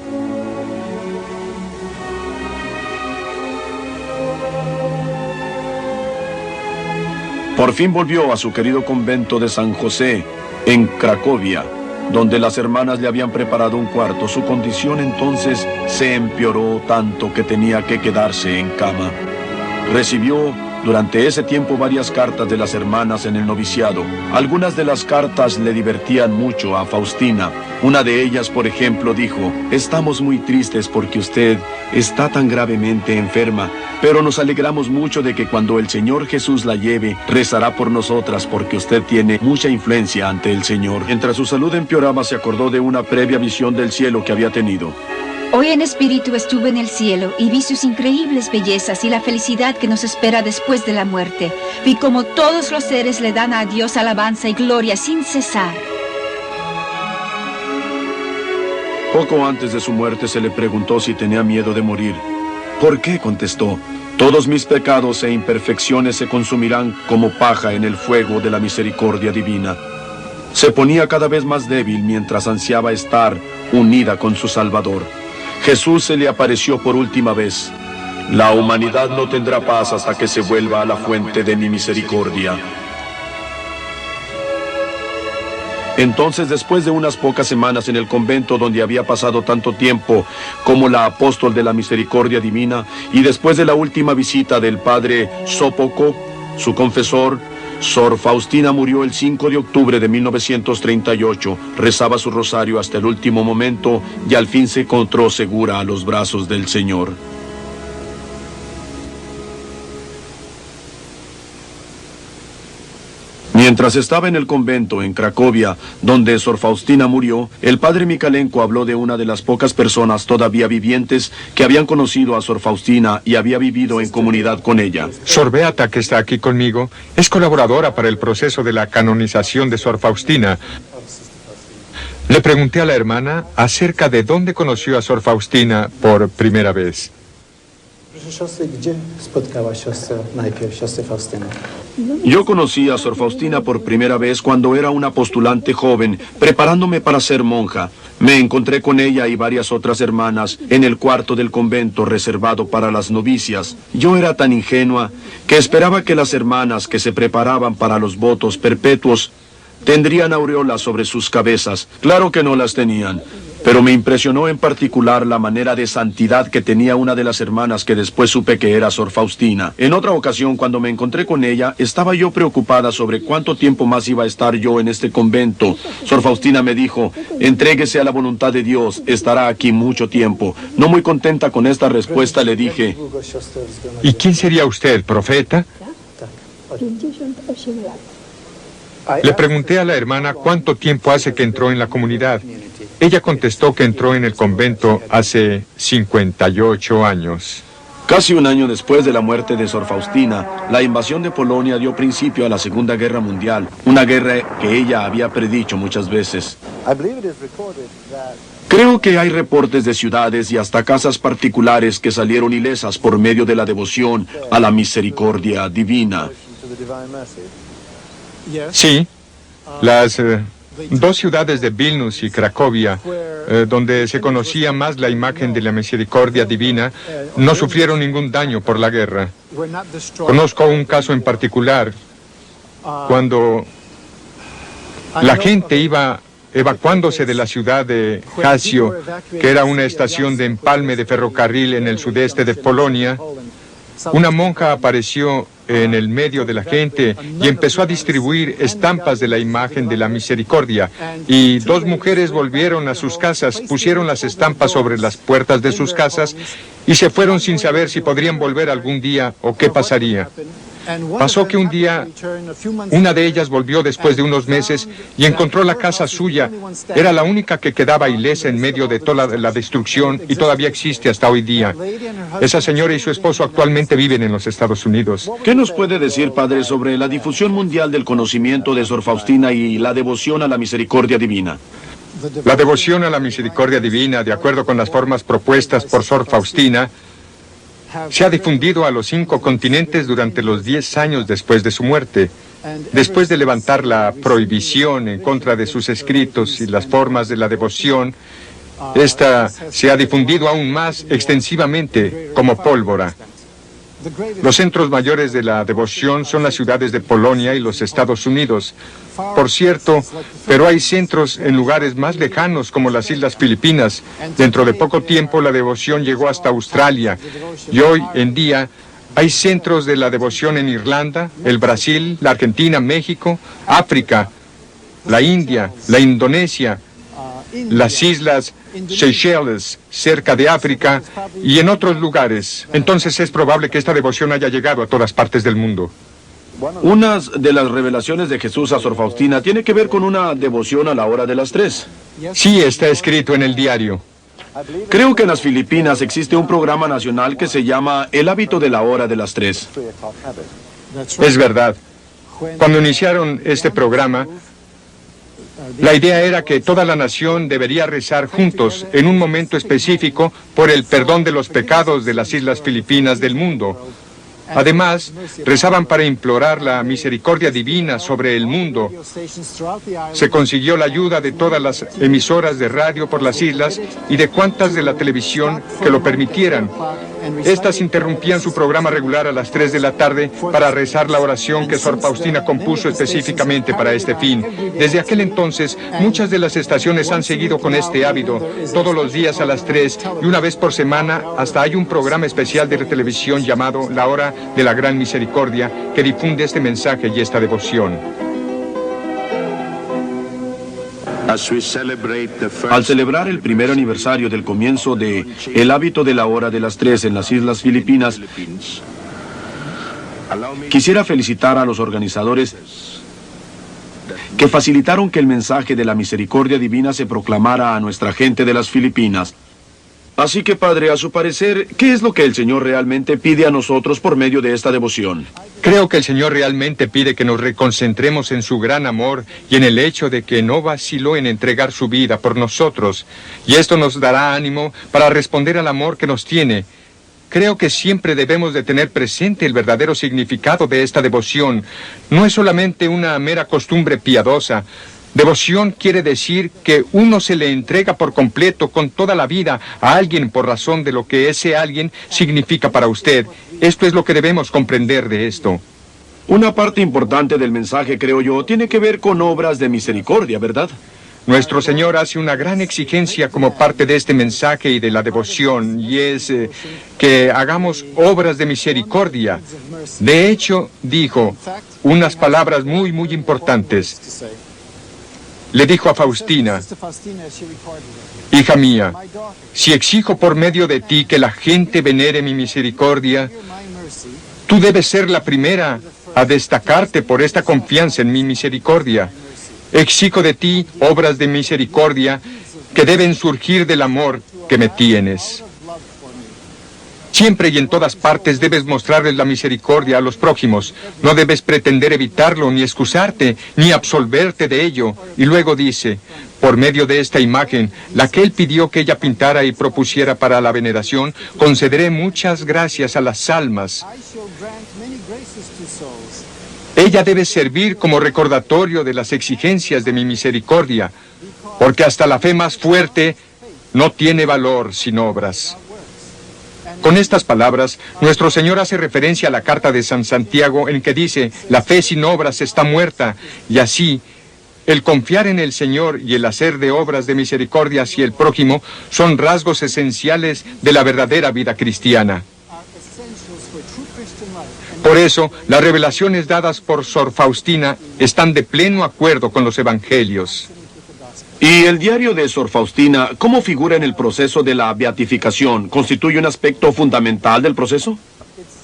Por fin volvió a su querido convento de San José, en Cracovia, donde las hermanas le habían preparado un cuarto. Su condición entonces se empeoró tanto que tenía que quedarse en cama. Recibió durante ese tiempo varias cartas de las hermanas en el noviciado. Algunas de las cartas le divertían mucho a Faustina. Una de ellas, por ejemplo, dijo: estamos muy tristes porque usted está tan gravemente enferma, pero nos alegramos mucho de que cuando el Señor Jesús la lleve, rezará por nosotras porque usted tiene mucha influencia ante el Señor. Mientras su salud empeoraba, se acordó de una previa visión del cielo que había tenido. Hoy en espíritu estuve en el cielo y vi sus increíbles bellezas y la felicidad que nos espera después de la muerte. Vi cómo todos los seres le dan a Dios alabanza y gloria sin cesar. Poco antes de su muerte se le preguntó si tenía miedo de morir. ¿Por qué?, contestó. Todos mis pecados e imperfecciones se consumirán como paja en el fuego de la misericordia divina. Se ponía cada vez más débil mientras ansiaba estar unida con su Salvador. Jesús se le apareció por última vez. La humanidad no tendrá paz hasta que se vuelva a la fuente de mi misericordia. Entonces, después de unas pocas semanas en el convento donde había pasado tanto tiempo como la apóstol de la misericordia divina, y después de la última visita del padre Sópoco, su confesor, Sor Faustina murió el 5 de octubre de 1938. Rezaba su rosario hasta el último momento y al fin se encontró segura a los brazos del Señor. Mientras estaba en el convento en Cracovia, donde Sor Faustina murió, el padre Mikalenko habló de una de las pocas personas todavía vivientes que habían conocido a Sor Faustina y había vivido en comunidad con ella. Sor Beata, que está aquí conmigo, es colaboradora para el proceso de la canonización de Sor Faustina. Le pregunté a la hermana acerca de dónde conoció a Sor Faustina por primera vez. Yo conocí a Sor Faustina por primera vez cuando era una postulante joven, preparándome para ser monja. Me encontré con ella y varias otras hermanas en el cuarto del convento reservado para las novicias. Yo era tan ingenua que esperaba que las hermanas que se preparaban para los votos perpetuos tendrían aureolas sobre sus cabezas. Claro que no las tenían, pero me impresionó en particular la manera de santidad que tenía una de las hermanas que después supe que era Sor Faustina. En otra ocasión, cuando me encontré con ella, estaba yo preocupada sobre cuánto tiempo más iba a estar yo en este convento. Sor Faustina me dijo, entréguese a la voluntad de Dios, estará aquí mucho tiempo. No muy contenta con esta respuesta, le dije, ¿y quién sería usted, profeta? Le pregunté a la hermana cuánto tiempo hace que entró en la comunidad. Ella contestó que entró en el convento hace 58 años. Casi un año después de la muerte de Sor Faustina, la invasión de Polonia dio principio a la Segunda Guerra Mundial, una guerra que ella había predicho muchas veces. Creo que hay reportes de ciudades y hasta casas particulares que salieron ilesas por medio de la devoción a la misericordia divina. Sí, las dos ciudades de Vilnius y Cracovia, donde se conocía más la imagen de la misericordia divina, no sufrieron ningún daño por la guerra. Conozco un caso en particular, cuando la gente iba evacuándose de la ciudad de Jasio, que era una estación de empalme de ferrocarril en el sudeste de Polonia. Una monja apareció en el medio de la gente y empezó a distribuir estampas de la imagen de la misericordia. Y dos mujeres volvieron a sus casas, pusieron las estampas sobre las puertas de sus casas y se fueron sin saber si podrían volver algún día o qué pasaría. Pasó que un día una de ellas volvió después de unos meses y encontró la casa suya. Era la única que quedaba ilesa en medio de toda la destrucción y todavía existe hasta hoy día. Esa señora y su esposo actualmente viven en los Estados Unidos. ¿Qué nos puede decir, padre, sobre la difusión mundial del conocimiento de Sor Faustina y la devoción a la misericordia divina? La devoción a la misericordia divina, de acuerdo con las formas propuestas por Sor Faustina, se ha difundido a los 5 continentes durante los 10 años después de su muerte. Después de levantar la prohibición en contra de sus escritos y las formas de la devoción, esta se ha difundido aún más extensivamente como pólvora. Los centros mayores de la devoción son las ciudades de Polonia y los Estados Unidos. Por cierto, pero hay centros en lugares más lejanos como las Islas Filipinas. Dentro de poco tiempo la devoción llegó hasta Australia y hoy en día hay centros de la devoción en Irlanda, el Brasil, la Argentina, México, África, la India, la Indonesia, las islas Seychelles, cerca de África y en otros lugares. Entonces es probable que esta devoción haya llegado a todas partes del mundo. Una de las revelaciones de Jesús a Sor Faustina tiene que ver con una devoción a la hora de las 3. Sí, está escrito en el diario. Creo que en las Filipinas existe un programa nacional que se llama El hábito de la hora de las 3. Es verdad. Cuando iniciaron este programa, la idea era que toda la nación debería rezar juntos en un momento específico por el perdón de los pecados de las islas Filipinas del mundo. Además, rezaban para implorar la misericordia divina sobre el mundo. Se consiguió la ayuda de todas las emisoras de radio por las islas y de cuantas de la televisión que lo permitieran. Estas interrumpían su programa regular a las 3 de la tarde para rezar la oración que Sor Faustina compuso específicamente para este fin. Desde aquel entonces, muchas de las estaciones han seguido con este hábito. Todos los días a las 3 y una vez por semana, hasta hay un programa especial de televisión llamado La Hora de la Gran Misericordia que difunde este mensaje y esta devoción. Al celebrar el primer aniversario del comienzo de El hábito de la hora de las 3 en las Islas Filipinas, quisiera felicitar a los organizadores que facilitaron que el mensaje de la misericordia divina se proclamara a nuestra gente de las Filipinas. Así que, Padre, a su parecer, ¿qué es lo que el Señor realmente pide a nosotros por medio de esta devoción? Creo que el Señor realmente pide que nos reconcentremos en su gran amor y en el hecho de que no vaciló en entregar su vida por nosotros. Y esto nos dará ánimo para responder al amor que nos tiene. Creo que siempre debemos de tener presente el verdadero significado de esta devoción. No es solamente una mera costumbre piadosa. Devoción quiere decir que uno se le entrega por completo, con toda la vida, a alguien por razón de lo que ese alguien significa para usted. Esto es lo que debemos comprender de esto. Una parte importante del mensaje, creo yo, tiene que ver con obras de misericordia, ¿verdad? Nuestro Señor hace una gran exigencia como parte de este mensaje y de la devoción, y es que hagamos obras de misericordia. De hecho, dijo unas palabras muy, muy importantes. Le dijo a Faustina: hija mía, si exijo por medio de ti que la gente venere mi misericordia, tú debes ser la primera a destacarte por esta confianza en mi misericordia. Exijo de ti obras de misericordia que deben surgir del amor que me tienes. Siempre y en todas partes debes mostrarles la misericordia a los prójimos. No debes pretender evitarlo, ni excusarte, ni absolverte de ello. Y luego dice, por medio de esta imagen, la que él pidió que ella pintara y propusiera para la veneración, concederé muchas gracias a las almas. Ella debe servir como recordatorio de las exigencias de mi misericordia, porque hasta la fe más fuerte no tiene valor sin obras. Con estas palabras, nuestro Señor hace referencia a la carta de San Santiago en que dice, la fe sin obras está muerta, y así, el confiar en el Señor y el hacer de obras de misericordia hacia el prójimo son rasgos esenciales de la verdadera vida cristiana. Por eso, las revelaciones dadas por Sor Faustina están de pleno acuerdo con los evangelios. ¿Y el diario de Sor Faustina, cómo figura en el proceso de la beatificación? ¿Constituye un aspecto fundamental del proceso?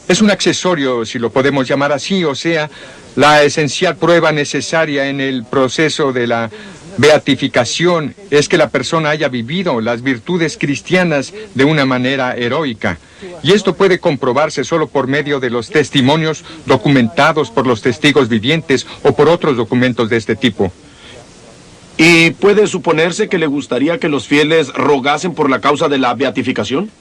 Es un accesorio, si lo podemos llamar así, o sea, la esencial prueba necesaria en el proceso de la beatificación es que la persona haya vivido las virtudes cristianas de una manera heroica. Y esto puede comprobarse solo por medio de los testimonios documentados por los testigos vivientes o por otros documentos de este tipo. ¿Y puede suponerse que le gustaría que los fieles rogasen por la causa de la beatificación?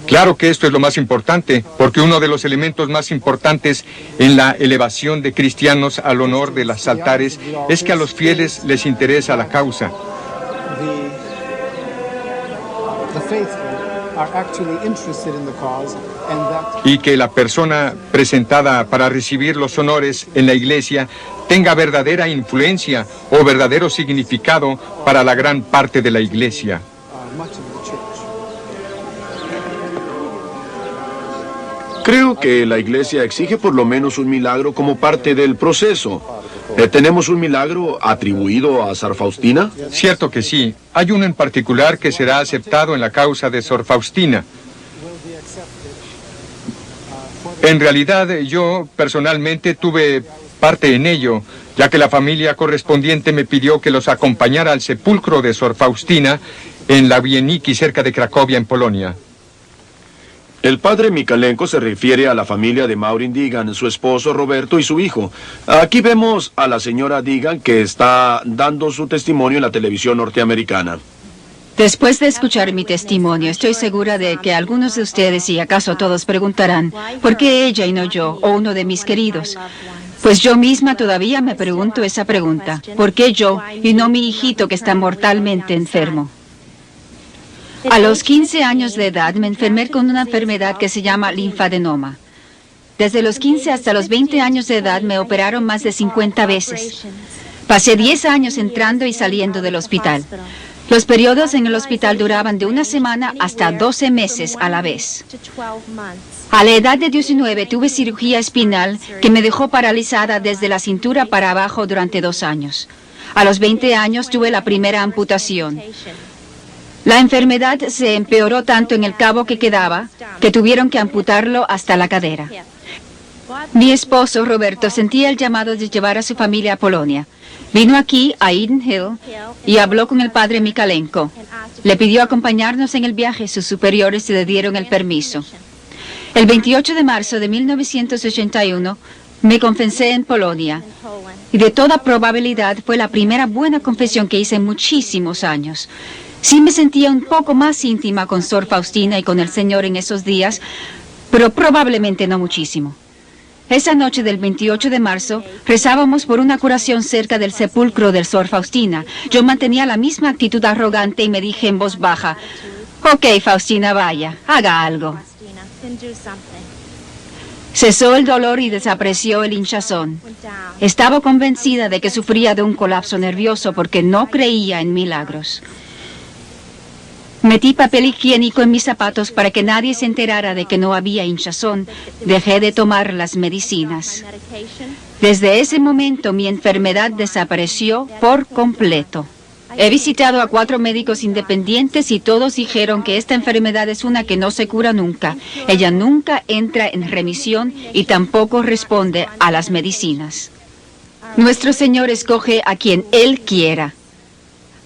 Claro que esto es lo más importante, porque uno de los elementos más importantes en la elevación de cristianos al honor de los altares es que a los fieles les interesa la causa. Y que la persona presentada para recibir los honores en la iglesia tenga verdadera influencia o verdadero significado para la gran parte de la iglesia. Creo que la iglesia exige por lo menos un milagro como parte del proceso. ¿Tenemos un milagro atribuido a Sor Faustina? Cierto que sí. Hay uno en particular que será aceptado en la causa de Sor Faustina. En realidad, yo personalmente tuve parte en ello, ya que la familia correspondiente me pidió que los acompañara al sepulcro de Sor Faustina en la Wieniki, cerca de Cracovia, en Polonia. El padre Mikalenko se refiere a la familia de Maureen Digan, su esposo Roberto y su hijo. Aquí vemos a la señora Digan que está dando su testimonio en la televisión norteamericana. Después de escuchar mi testimonio, estoy segura de que algunos de ustedes, y acaso todos, preguntarán, ¿por qué ella y no yo, o uno de mis queridos? Pues yo misma todavía me pregunto esa pregunta. ¿Por qué yo y no mi hijito que está mortalmente enfermo? A los 15 años de edad me enfermé con una enfermedad que se llama linfadenoma. Desde los 15 hasta los 20 años de edad me operaron más de 50 veces. Pasé 10 años entrando y saliendo del hospital. Los periodos en el hospital duraban de una semana hasta 12 meses a la vez. A la edad de 19 tuve cirugía espinal que me dejó paralizada desde la cintura para abajo durante 2 años. A los 20 años tuve la primera amputación. La enfermedad se empeoró tanto en el cabo que quedaba que tuvieron que amputarlo hasta la cadera. Mi esposo, Roberto, sentía el llamado de llevar a su familia a Polonia. Vino aquí, a Eden Hill, y habló con el padre Mikalenko. Le pidió acompañarnos en el viaje. Sus superiores le dieron el permiso. El 28 de marzo de 1981, me confesé en Polonia. Y de toda probabilidad fue la primera buena confesión que hice en muchísimos años. Sí me sentía un poco más íntima con Sor Faustina y con el Señor en esos días, pero probablemente no muchísimo. Esa noche del 28 de marzo, rezábamos por una curación cerca del sepulcro de Sor Faustina. Yo mantenía la misma actitud arrogante y me dije en voz baja, «Ok, Faustina, vaya, haga algo». Cesó el dolor y desapareció el hinchazón. Estaba convencida de que sufría de un colapso nervioso porque no creía en milagros. Metí papel higiénico en mis zapatos para que nadie se enterara de que no había hinchazón. Dejé de tomar las medicinas. Desde ese momento mi enfermedad desapareció por completo. He visitado a 4 médicos independientes y todos dijeron que esta enfermedad es una que no se cura nunca. Ella nunca entra en remisión y tampoco responde a las medicinas. Nuestro Señor escoge a quien Él quiera.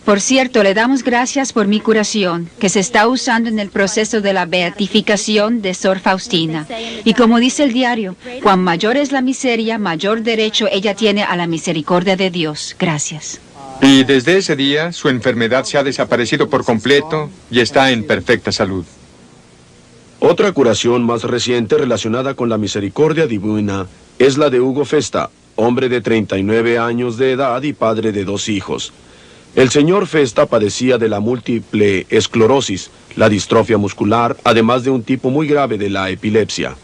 Por cierto, le damos gracias por mi curación, que se está usando en el proceso de la beatificación de Sor Faustina. Y como dice el diario, cuan mayor es la miseria, mayor derecho ella tiene a la misericordia de Dios. Gracias. Y desde ese día, su enfermedad se ha desaparecido por completo y está en perfecta salud. Otra curación más reciente relacionada con la misericordia divina es la de Hugo Festa, hombre de 39 años de edad y padre de 2 hijos. El señor Festa padecía de la múltiple esclerosis, la distrofia muscular, además de un tipo muy grave de la epilepsia.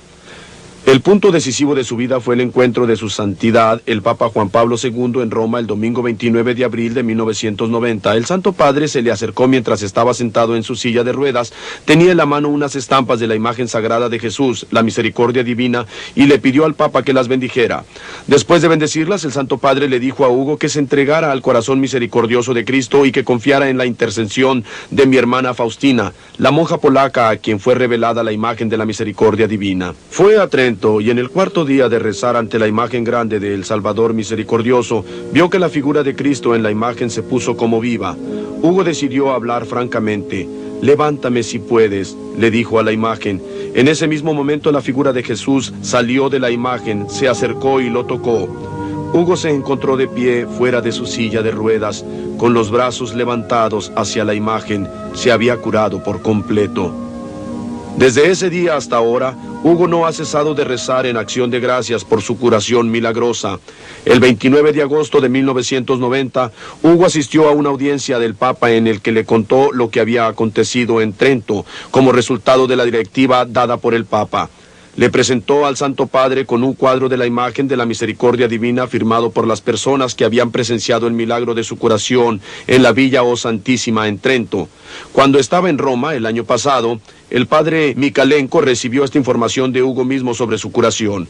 El punto decisivo de su vida fue el encuentro de su santidad, el Papa Juan Pablo II, en Roma el domingo 29 de abril de 1990. El Santo Padre se le acercó mientras estaba sentado en su silla de ruedas, tenía en la mano unas estampas de la imagen sagrada de Jesús, la misericordia divina, y le pidió al Papa que las bendijera. Después de bendecirlas, el Santo Padre le dijo a Hugo que se entregara al corazón misericordioso de Cristo y que confiara en la intercesión de mi hermana Faustina, la monja polaca a quien fue revelada la imagen de la misericordia divina. Fue a Trento y en el 4º día de rezar ante la imagen grande de El Salvador Misericordioso, vio que la figura de Cristo en la imagen se puso como viva. Hugo decidió hablar francamente. «Levántame si puedes», le dijo a la imagen. En ese mismo momento la figura de Jesús salió de la imagen, se acercó y lo tocó. Hugo se encontró de pie fuera de su silla de ruedas, con los brazos levantados hacia la imagen. Se había curado por completo. Desde ese día hasta ahora, Hugo no ha cesado de rezar en acción de gracias por su curación milagrosa. El 29 de agosto de 1990, Hugo asistió a una audiencia del Papa en el que le contó lo que había acontecido en Trento como resultado de la directiva dada por el Papa. Le presentó al Santo Padre con un cuadro de la imagen de la misericordia divina firmado por las personas que habían presenciado el milagro de su curación en la Villa O Santísima en Trento. Cuando estaba en Roma el año pasado, el padre Mikalenko recibió esta información de Hugo mismo sobre su curación.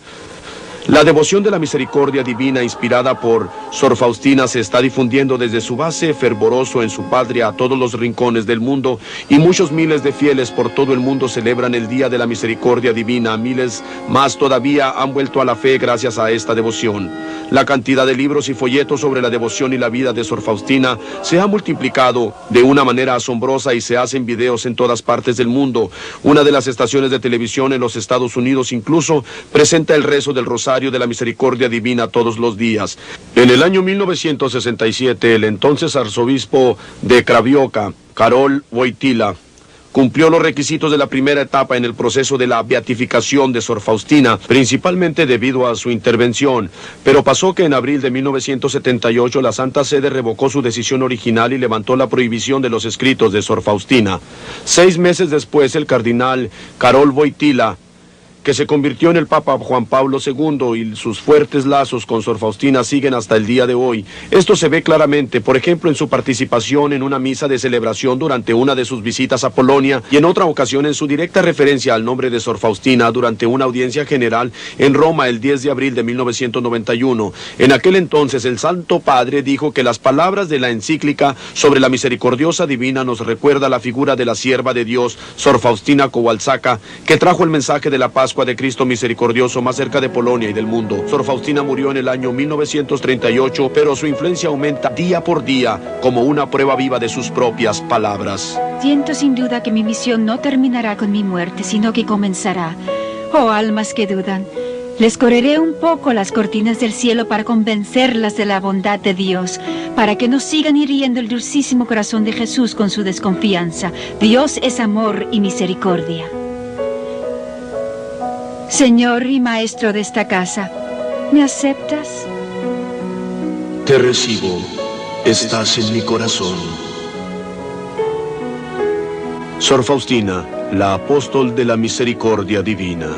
La devoción de la misericordia divina inspirada por Sor Faustina se está difundiendo desde su base fervoroso en su patria a todos los rincones del mundo, y muchos miles de fieles por todo el mundo celebran el Día de la Misericordia Divina. Miles más todavía han vuelto a la fe gracias a esta devoción. La cantidad de libros y folletos sobre la devoción y la vida de Sor Faustina se ha multiplicado de una manera asombrosa y se hacen videos en todas partes del mundo. Una de las estaciones de televisión en los Estados Unidos incluso presenta el rezo del Rosario de la Misericordia Divina todos los días. En el año 1967, el entonces arzobispo de Craiova, Karol Wojtyła, cumplió los requisitos de la primera etapa en el proceso de la beatificación de Sor Faustina, principalmente debido a su intervención. Pero pasó que en abril de 1978 la Santa Sede revocó su decisión original y levantó la prohibición de los escritos de Sor Faustina. 6 meses después, el cardenal Karol Wojtyła, que se convirtió en el Papa Juan Pablo II, y sus fuertes lazos con Sor Faustina siguen hasta el día de hoy. Esto se ve claramente, por ejemplo, en su participación en una misa de celebración durante una de sus visitas a Polonia, y en otra ocasión en su directa referencia al nombre de Sor Faustina durante una audiencia general en Roma el 10 de abril de 1991. En aquel entonces el Santo Padre dijo que las palabras de la encíclica sobre la misericordiosa divina nos recuerda la figura de la sierva de Dios, Sor Faustina Kowalska, que trajo el mensaje de la Pascua de Cristo misericordioso más cerca de Polonia y del mundo. Sor Faustina murió en el año 1938, pero su influencia aumenta día por día como una prueba viva de sus propias palabras. Siento sin duda que mi misión no terminará con mi muerte, sino que comenzará. Oh, almas que dudan, les correré un poco las cortinas del cielo para convencerlas de la bondad de Dios, para que no sigan hiriendo el dulcísimo corazón de Jesús con su desconfianza. Dios es amor y misericordia. Señor y maestro de esta casa, ¿me aceptas? Te recibo, estás en mi corazón. Sor Faustina, la apóstol de la misericordia divina.